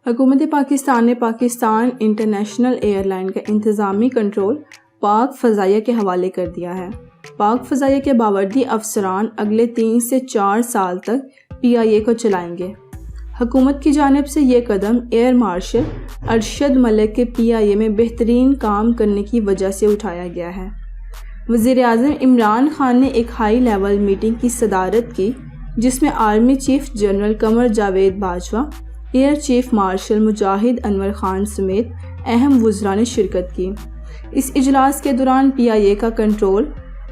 حکومت پاکستان نے Pakistan international air line کا انتظامی کنٹرول پاک فضائیہ کے حوالے کر دیا ہے۔ پاک فضائیہ کے باوردی افسران اگلے 3 سے 4 سال تک PIA کو چلائیں گے۔ حکومت کی جانب سے یہ قدم ایئر مارشل ارشد ملک کے PIA میں بہترین کام کرنے کی وجہ سے اٹھایا گیا ہے۔ وزیر اعظم عمران خان نے ایک ہائی لیول میٹنگ کی صدارت کی جس میں army chief general Qamar Javed Bajwa, air chief marshal Mujahid Anwar Khan سمیت اہم وزراء نے شرکت کی۔ اس اجلاس کے دوران PIA کا کنٹرول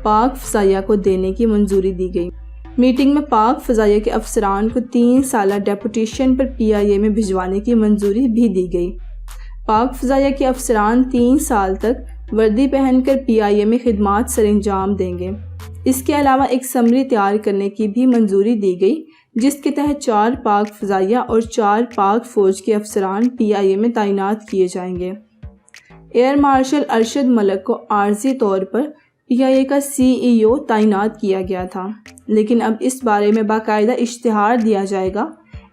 پاک فضائیہ کو دینے کی منظوری دی گئی۔ میٹنگ میں پاک فضائیہ کے افسران کو 3 سالہ ڈیپوٹیشن پر PIA میں بھجوانے کی منظوری بھی دی گئی۔ پاک فضائیہ کے افسران 3 سال تک وردی پہن کر PIA میں خدمات سر انجام دیں گے۔ اس کے علاوہ ایک سمری تیار کرنے کی بھی منظوری دی گئی جس کے تحت 4 پاک فضائیہ اور 4 پاک فوج کے افسران PIA میں تعینات کیے جائیں گے۔ ایئر مارشل ارشد ملک کو عارضی طور پر PIA کا CEO تعینات کیا گیا تھا، لیکن اب اس بارے میں باقاعدہ اشتہار دیا جائے گا۔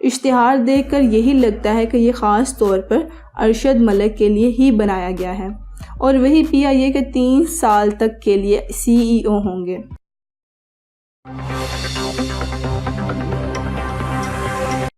اشتہار دیکھ کر یہی لگتا ہے کہ یہ خاص طور پر ارشد ملک کے لیے ہی بنایا گیا ہے اور وہی PIA کے 3 سال تک کے لیے CEO ہوں گے۔